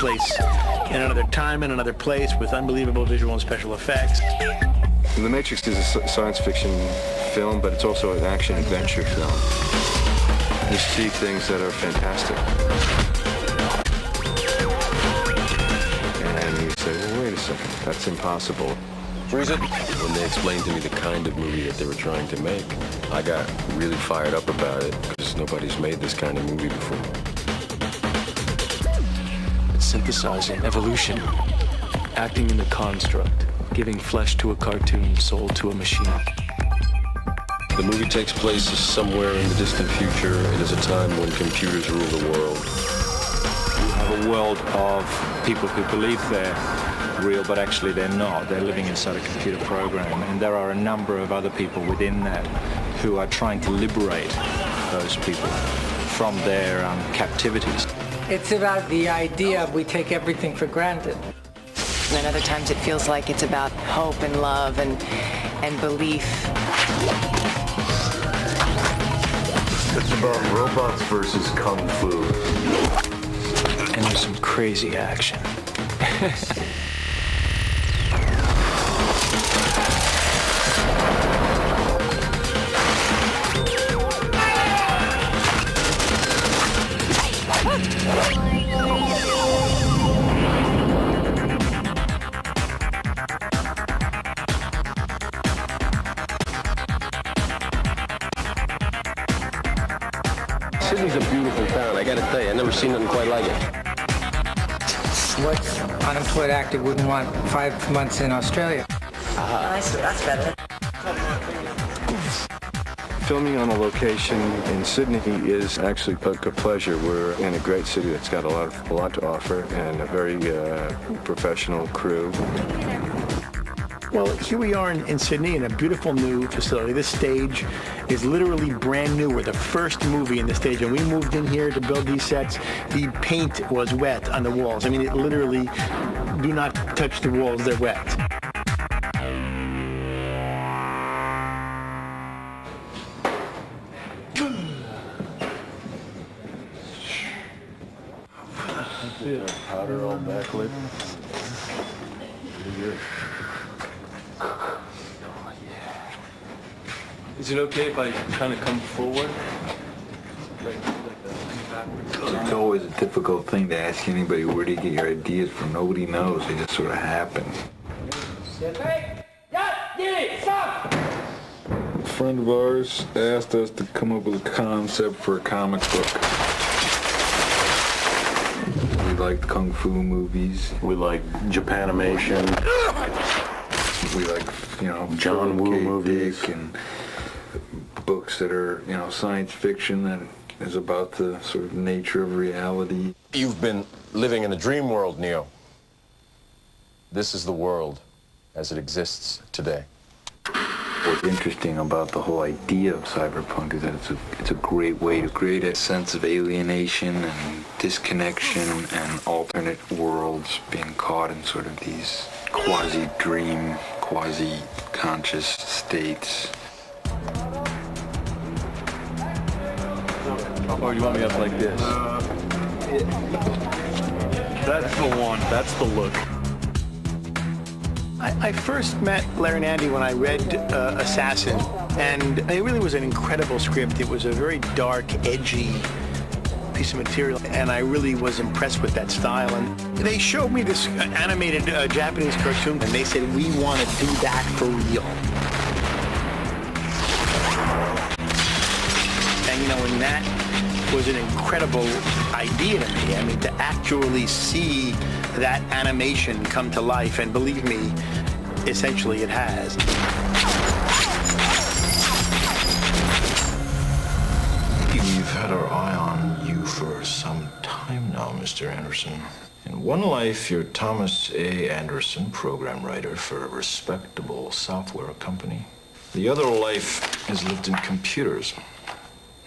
place in another time and another place with unbelievable visual and special effects. The Matrix is a science fiction film, but it's also an action-adventure film. You see things that are fantastic. And you say, well, wait a second, that's impossible. Freeze it. When they explained to me the kind of movie that they were trying to make, I got really fired up about it because nobody's made this kind of movie before. It's synthesizing evolution, acting in the construct, giving flesh to a cartoon, soul to a machine. The movie takes place somewhere in the distant future. It is a time when computers rule the world. You have a world of people who believe they're real, but actually they're not. They're living inside a computer program, and there are a number of other people within that who are trying to liberate those people from their captivities. It's about the idea we take everything for granted. And other times it feels like it's about hope and love and belief. It's about robots versus kung fu. And there's some crazy action. Sydney's a beautiful town. I gotta tell you, I've never seen nothing quite like it. What unemployed actor wouldn't want 5 months in Australia? That's better. Filming on a location in Sydney is actually a pleasure. We're in a great city that's got a lot to offer and a very professional crew. Well, here we are in Sydney in a beautiful new facility. This stage is literally brand new. We're the first movie in the stage. And we moved in here to build these sets. The paint was wet on the walls. I mean, it literally, do not touch the walls, they're wet. Powder all backlit. Is it okay if I kind of come forward? It's always a difficult thing to ask anybody, where do you get your ideas from? Nobody knows. They just sort of happen. A friend of ours asked us to come up with a concept for a comic book. We liked kung fu movies. We like Japanimation. We like, John Woo movies. Dick and books that are, science fiction that is about the sort of nature of reality. You've been living in a dream world, Neo. This is the world as it exists today. What's interesting about the whole idea of cyberpunk is that it's a great way to create a sense of alienation and disconnection and alternate worlds being caught in sort of these quasi-dream, quasi-conscious states. Or do you want me up like this? That's the one. That's the look. I first met Larry and Andy when I read Assassin, and it really was an incredible script. It was a very dark, edgy piece of material, and I really was impressed with that style. And they showed me this animated Japanese cartoon, and they said, we want to do that for real. And that was an incredible idea to me. I mean, to actually see that animation come to life, and believe me, essentially it has. We've had our eye on you for some time now, Mr. Anderson. In one life, you're Thomas A. Anderson, program writer for a respectable software company. The other life is lived in computers,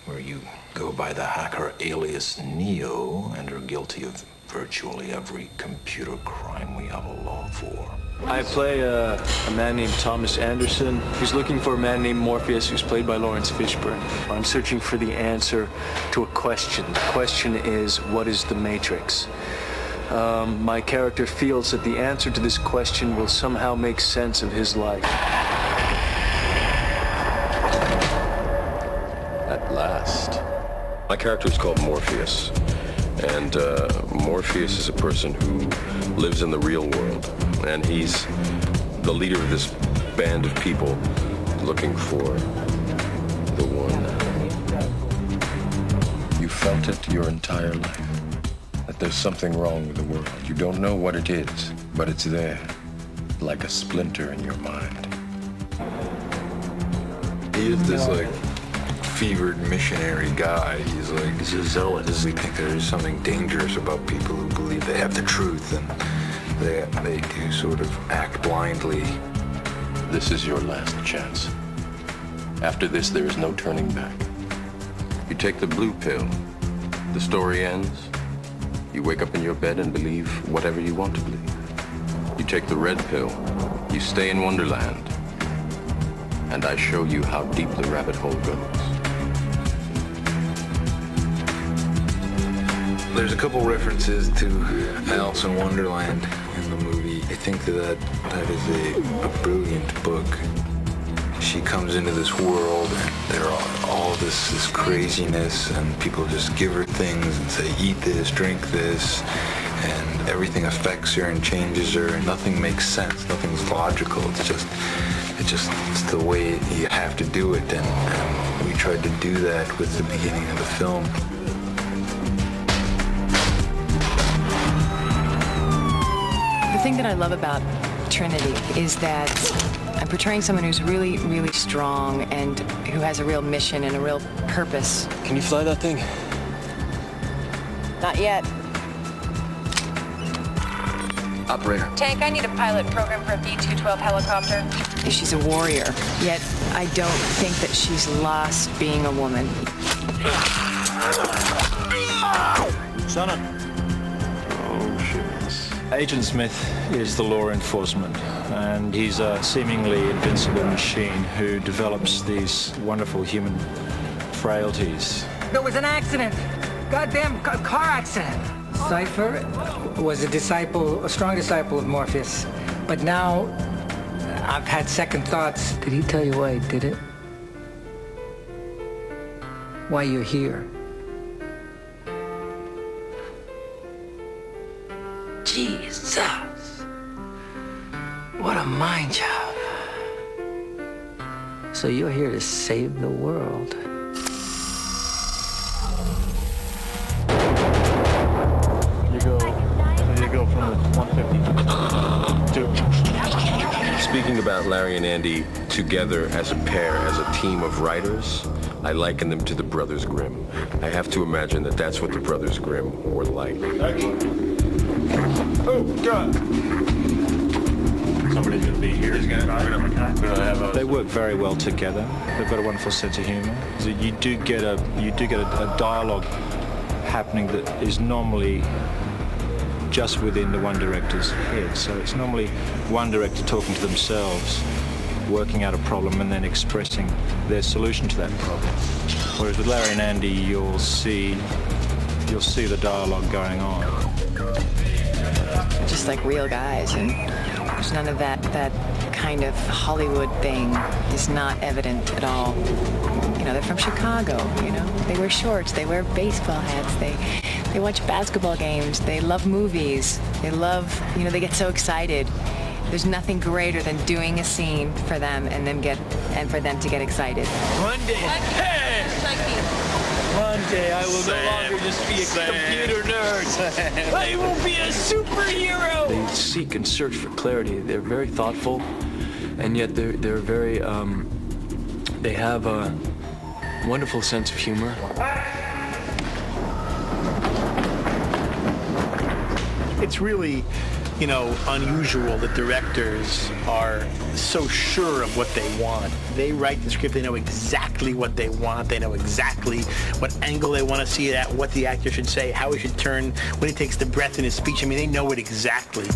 where you go by the hacker alias Neo and are guilty of virtually every computer crime we have a law for. I play a man named Thomas Anderson who's looking for a man named Morpheus who's played by Lawrence Fishburne. I'm searching for the answer to a question. The question is, what is the Matrix? My character feels that the answer to this question will somehow make sense of his life. At last. My character is called Morpheus. And Morpheus is a person who lives in the real world. And he's the leader of this band of people looking for the one. You felt it your entire life. That there's something wrong with the world. You don't know what it is, but it's there, like a splinter in your mind. He is this like fevered missionary guy. He's a zealot. We think there is something dangerous about people who believe they have the truth, and they do sort of act blindly. This is your last chance. After this, there is no turning back. You take the blue pill, the story ends. You wake up in your bed and believe whatever you want to believe. You take the red pill, you stay in Wonderland, and I show you how deep the rabbit hole goes. There's a couple references to Alice in Wonderland in the movie. I think that is a brilliant book. She comes into this world and there are all this craziness, and people just give her things and say, eat this, drink this, and everything affects her and changes her, and nothing makes sense, nothing's logical. It's the way you have to do it, and we tried to do that with the beginning of the film. The thing that I love about Trinity is that I'm portraying someone who's really, really strong and who has a real mission and a real purpose. Can you fly that thing? Not yet. Operator. Tank, I need a pilot program for a B-212 helicopter. She's a warrior, yet I don't think that she's lost being a woman. Son of... Oh, shit. Agent Smith is the law enforcement, and he's a seemingly invincible machine who develops these wonderful human frailties. There was an accident. Goddamn car accident. Cypher was a strong disciple of Morpheus. But now I've had second thoughts. Did he tell you why he did it? Why you're here? Jesus. What a mind job. So you're here to save the world. You go from the 150 to... Speaking about Larry and Andy together as a pair, as a team of writers, I liken them to the Brothers Grimm. I have to imagine that that's what the Brothers Grimm were like. Oh, God! Somebody's going to be here. They work very well together. They've got a wonderful sense of humor. So you do get a dialogue happening that is normally just within the one director's head. So it's normally one director talking to themselves, working out a problem, and then expressing their solution to that problem. Whereas with Larry and Andy, you'll see the dialogue going on. Just like real guys, and there's none of that kind of Hollywood thing is not evident at all. You know, they're from Chicago, you know. They wear shorts, they wear baseball hats, they watch basketball games, they love movies, they love, you know, they get so excited. There's nothing greater than doing a scene for them and for them to get excited. One day, one day I will no longer just be a computer nerd. I will be a superhero. They seek and search for clarity. They're very thoughtful, and yet they're very, they have a wonderful sense of humor. It's really, you know, unusual that directors are so sure of what they want. They write the script, they know exactly what they want, they know exactly what angle they want to see it at, what the actor should say, how he should turn, when he takes the breath in his speech. I mean, they know it exactly.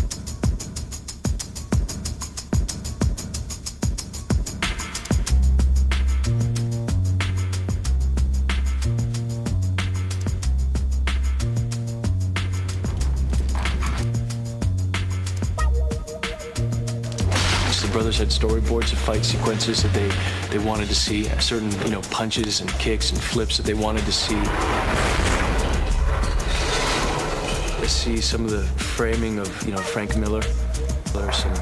The brothers had storyboards of fight sequences that they wanted to see, certain punches and kicks and flips that they wanted to see. I see some of the framing of Frank Miller. There are some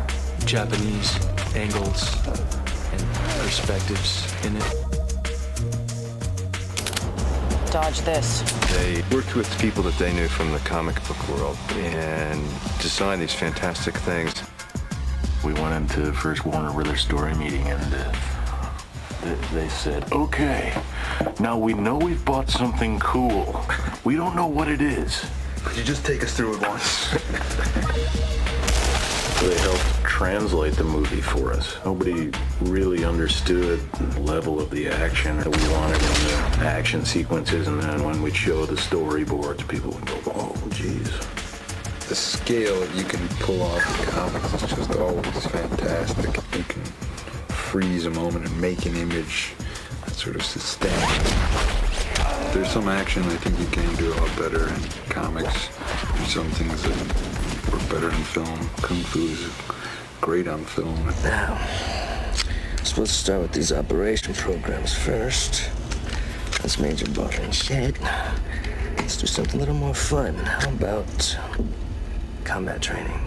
Japanese angles and perspectives in it. Dodge this. They worked with people that they knew from the comic book world and designed these fantastic things. We went into the first Warner Brothers story meeting and they said, okay, now we know we've bought something cool. We don't know what it is. Could you just take us through it once? They helped translate the movie for us. Nobody really understood the level of the action that we wanted in the action sequences, and then when we'd show the storyboards, people would go, oh, geez. The scale that you can pull off the comics is just always fantastic. You can freeze a moment and make an image that sort of sustains. There's some action I think you can do a lot better in comics. There's some things that work better in film. Kung Fu is great on film. Now, I'm supposed to start with these operation programs first. That's Major bottling shit. Let's do something a little more fun. How about combat training?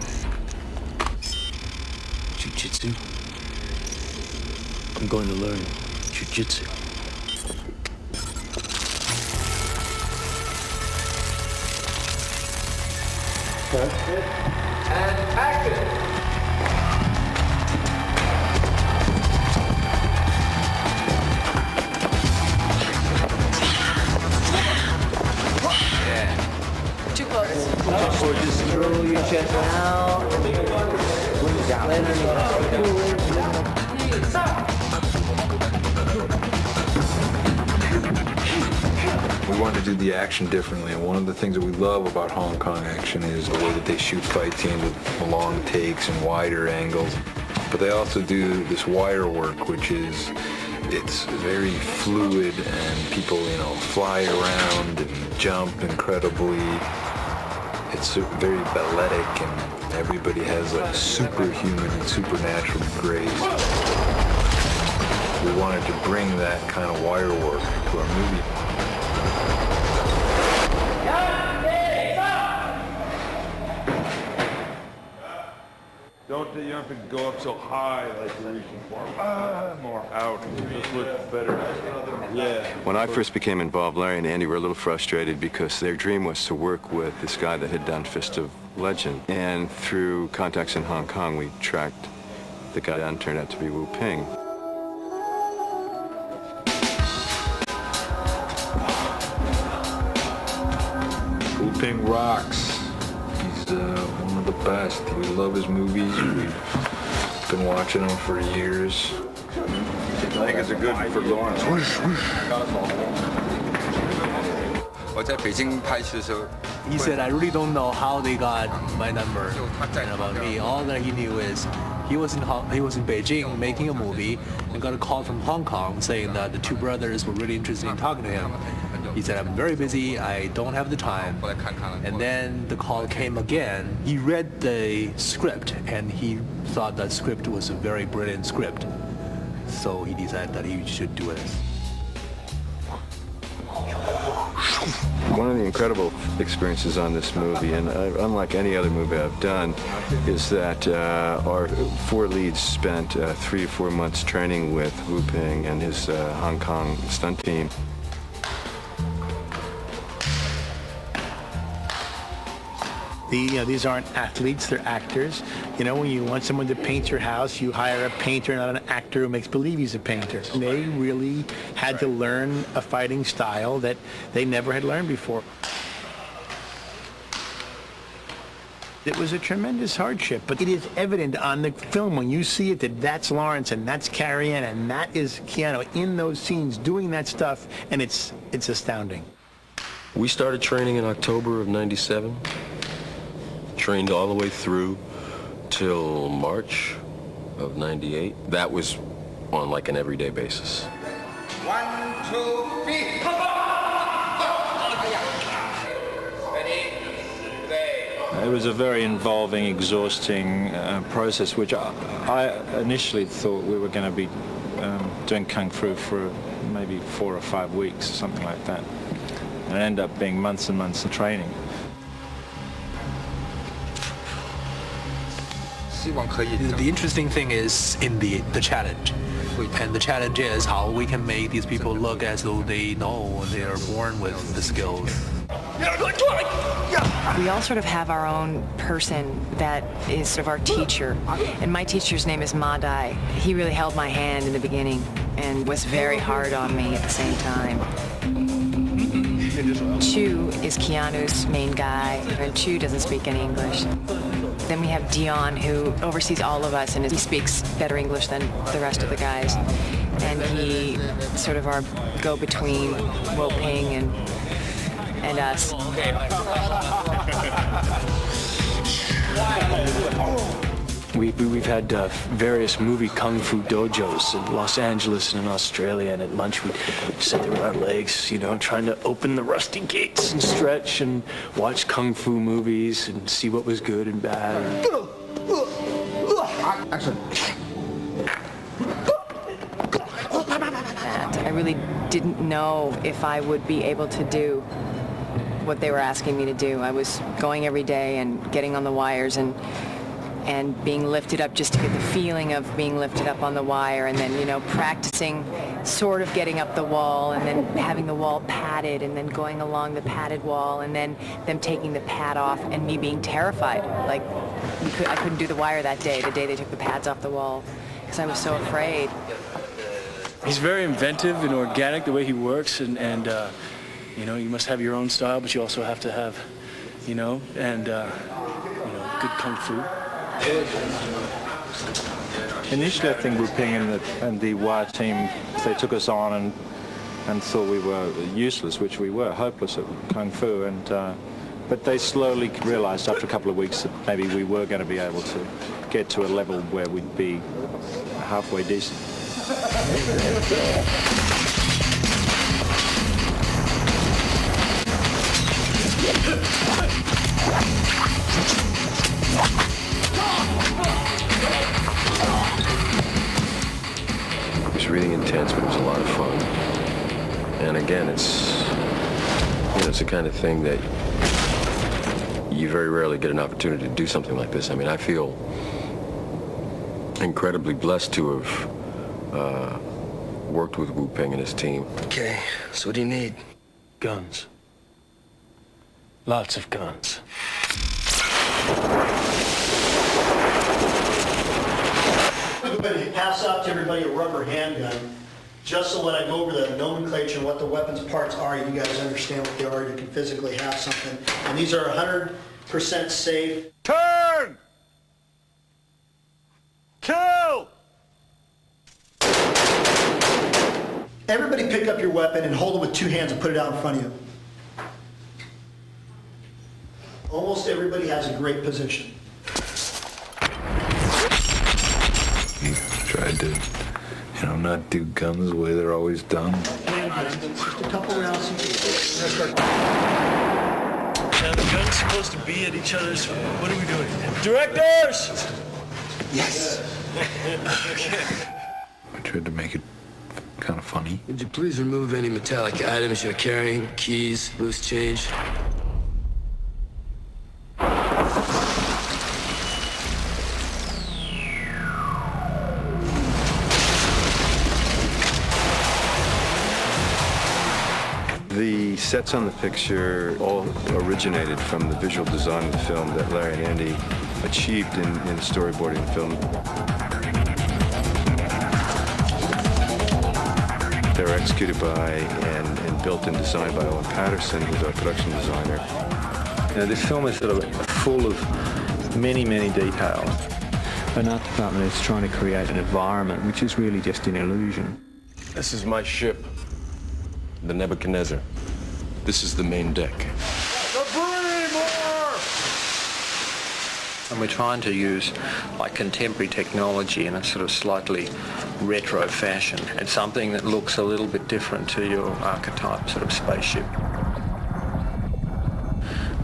Jiu-jitsu. I'm going to learn jiu-jitsu. And action! Too close. Or just throw your chest out. We wanted to do the action differently, and one of the things that we love about Hong Kong action is the way that they shoot fight scenes with long takes and wider angles. But they also do this wire work, which is, it's very fluid, and people, fly around and jump incredibly. It's very balletic, and everybody has like superhuman and supernatural grace. We wanted to bring that kind of wire work to our movie. Don't you have to go up so high like you're reaching for more out. Just look better. Yeah. When I first became involved, Larry and Andy were a little frustrated because their dream was to work with this guy that had done Fist of Legend. And through contacts in Hong Kong, we tracked the guy down, turned out to be Wu Ping. Wu Ping rocks. He's one of the best. We love his movies. We've been watching them for years. I think it's a good for Lawrence. He said, I really don't know how they got my number and about me. All that he knew is he was in Beijing making a movie and got a call from Hong Kong saying that the two brothers were really interested in talking to him. He said, I'm very busy, I don't have the time. And then the call came again. He read the script and he thought that script was a very brilliant script. So he decided that he should do it. One of the incredible experiences on this movie, and unlike any other movie I've done, is that our four leads spent 3 or 4 months training with Wu Ping and his Hong Kong stunt team. These aren't athletes, they're actors. When you want someone to paint your house, you hire a painter, not an actor who makes believe he's a painter. They really had to learn a fighting style that they never had learned before. It was a tremendous hardship, but it is evident on the film when you see it that that's Lawrence and that's Carrie-Anne and that is Keanu in those scenes doing that stuff, and it's astounding. We started training in October of '97. Trained all the way through till March of '98. That was on like an everyday basis. 1, 2, 3, come on! Ready? It was a very involving, exhausting process, which I initially thought we were going to be doing Kung Fu for maybe 4 or 5 weeks, something like that. And it ended up being months and months of training. The interesting thing is in the challenge. And the challenge is how we can make these people look as though they know they are born with the skills. We all sort of have our own person that is sort of our teacher. And my teacher's name is Ma Dai. He really held my hand in the beginning and was very hard on me at the same time. Chu is Keanu's main guy, and Chu doesn't speak any English. Then we have Dion, who oversees all of us, and he speaks better English than the rest of the guys. And he sort of our go-between Wo Ping and us. We've had various movie kung fu dojos in Los Angeles and in Australia, and at lunch we'd sit there with our legs, you know, trying to open the rusty gates and stretch and watch kung fu movies and see what was good and bad. I really didn't know if I would be able to do what they were asking me to do. I was going every day and getting on the wires and being lifted up just to get the feeling of being lifted up on the wire, and then, you know, practicing sort of getting up the wall and then having the wall padded and then going along the padded wall and then them taking the pad off and me being terrified. Like, I couldn't do the wire that day, the day they took the pads off the wall, because I was so afraid. He's very inventive and organic the way he works, and you know, you must have your own style, but you also have to have, you know, and good kung fu. Initially, I think Wu Ping and the wire team, they took us on and thought we were useless, which we were, hopeless at Kung Fu. But they slowly realized after a couple of weeks that maybe we were going to be able to get to a level where we'd be halfway decent. It was really intense, but it was a lot of fun. And again, it's the kind of thing that you very rarely get an opportunity to do something like this. I mean, I feel incredibly blessed to have worked with Wu Ping and his team. Okay, so what do you need? Guns. Lots of guns. I'm going to pass out to everybody a rubber handgun, just so when I go over the nomenclature and what the weapons parts are, you guys understand what they are. You can physically have something. And these are 100% safe. Turn! Kill! Everybody pick up your weapon and hold it with two hands and put it out in front of you. Almost everybody has a great position. He tried to, not do guns the way they're always done. Just a couple rounds. Now the gun's supposed to be at each other's. What are we doing? Directors! Yes. Okay. I tried to make it kind of funny. Would you please remove any metallic items you're carrying? Keys, loose change? The sets on the picture all originated from the visual design of the film that Larry and Andy achieved in storyboarding the film. They were executed by and built and designed by Owen Patterson, who's our production designer. This film is sort of full of many, many details. An art department is trying to create an environment which is really just an illusion. This is my ship, the Nebuchadnezzar. This is the main deck. And we're trying to use like contemporary technology in a sort of slightly retro fashion, and something that looks a little bit different to your archetype sort of spaceship.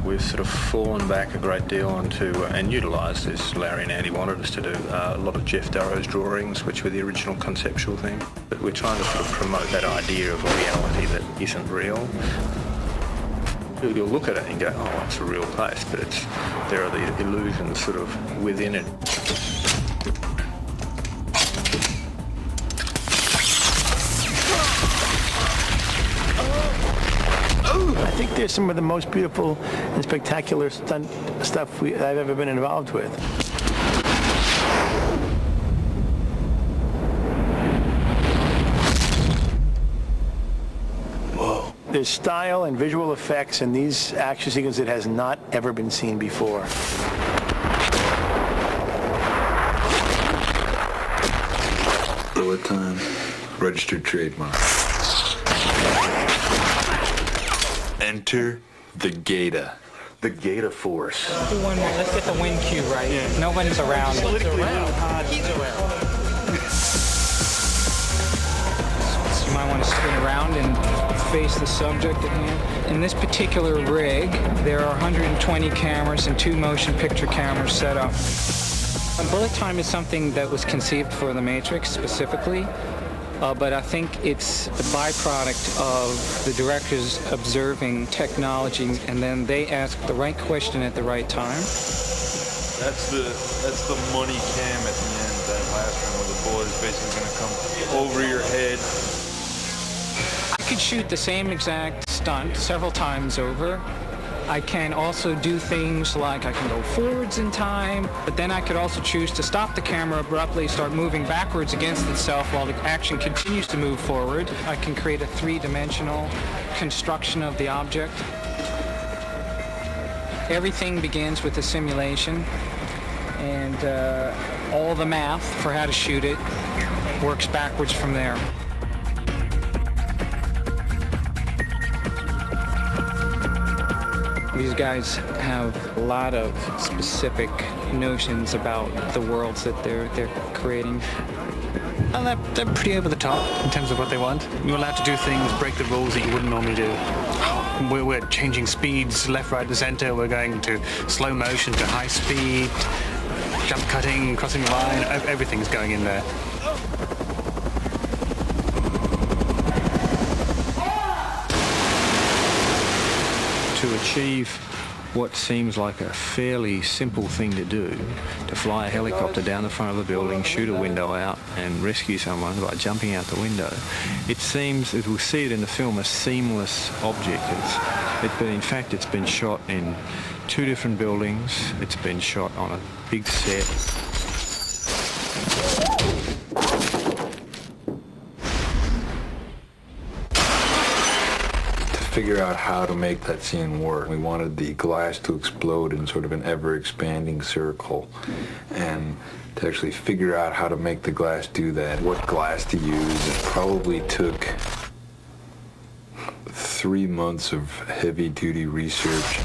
we've sort of fallen back a great deal onto, and utilised, as Larry and Andy wanted us to do, a lot of Jeff Darrow's drawings, which were the original conceptual thing. But we're trying to sort of promote that idea of a reality that isn't real. You'll look at it and go, oh, it's a real place, but there are the illusions sort of within it. I think there's some of the most beautiful and spectacular stunt stuff I've ever been involved with. Whoa. There's style and visual effects in these action sequences that has not ever been seen before. Bullet time. Registered trademark. Enter the Gata. The Gata Force. Do one more. Let's get the wind cue right. Yeah. No one's around. He's around. He's around. So you might want to spin around and face the subject at hand. In this particular rig, there are 120 cameras and 2 motion picture cameras set up. Bullet time is something that was conceived for The Matrix specifically. But I think it's a byproduct of the directors observing technology, and then they ask the right question at the right time. That's the money cam at the end, that last one where the bullet is basically going to come over your head. I could shoot the same exact stunt several times over. I can also do things like I can go forwards in time, but then I could also choose to stop the camera abruptly, start moving backwards against itself while the action continues to move forward. I can create a 3-dimensional construction of the object. Everything begins with a simulation, and all the math for how to shoot it works backwards from there. These guys have a lot of specific notions about the worlds that they're creating. Well, they're pretty over the top in terms of what they want. You're allowed to do things, break the rules that you wouldn't normally do. We're changing speeds left, right, and center. We're going to slow motion to high speed, jump cutting, crossing the line. Everything's going in there. To achieve what seems like a fairly simple thing to do, to fly a helicopter down the front of the building, shoot a window out and rescue someone by jumping out the window, it seems, as we'll see it in the film, a seamless object. In fact, it's been shot in 2 different buildings. It's been shot on a big set. Figure out how to make that scene work. We wanted the glass to explode in sort of an ever-expanding circle, and to actually figure out how to make the glass do that, what glass to use. It probably took 3 months of heavy-duty research.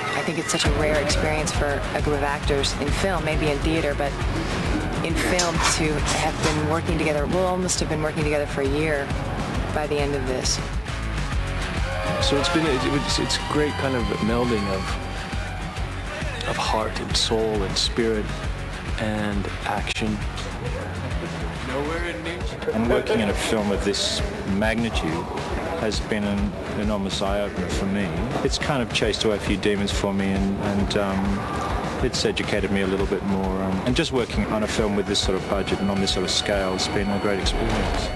I think it's such a rare experience for a group of actors in film, maybe in theater, but in film to have been working together. We'll almost have been working together for a year by the end of this. So it's great kind of melding of heart and soul and spirit and action. And working in a film of this magnitude has been an enormous eye-opener for me. It's kind of chased away a few demons for me, and it's educated me a little bit more. And just working on a film with this sort of budget and on this sort of scale has been a great experience.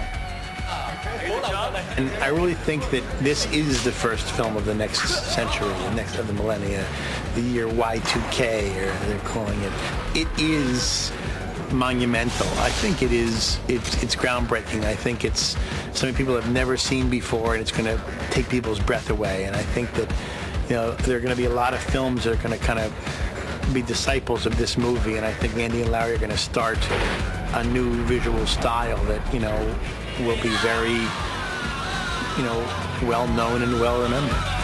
And I really think that this is the first film of the next century, the next of the millennia, the year Y2K, or they're calling it. It is monumental. I think it is. It's groundbreaking. I think it's something people have never seen before, and it's going to take people's breath away. And I think that, you know, there are going to be a lot of films that are going to kind of be disciples of this movie. And I think Andy and Larry are going to start a new visual style that, will be very, well known and well remembered.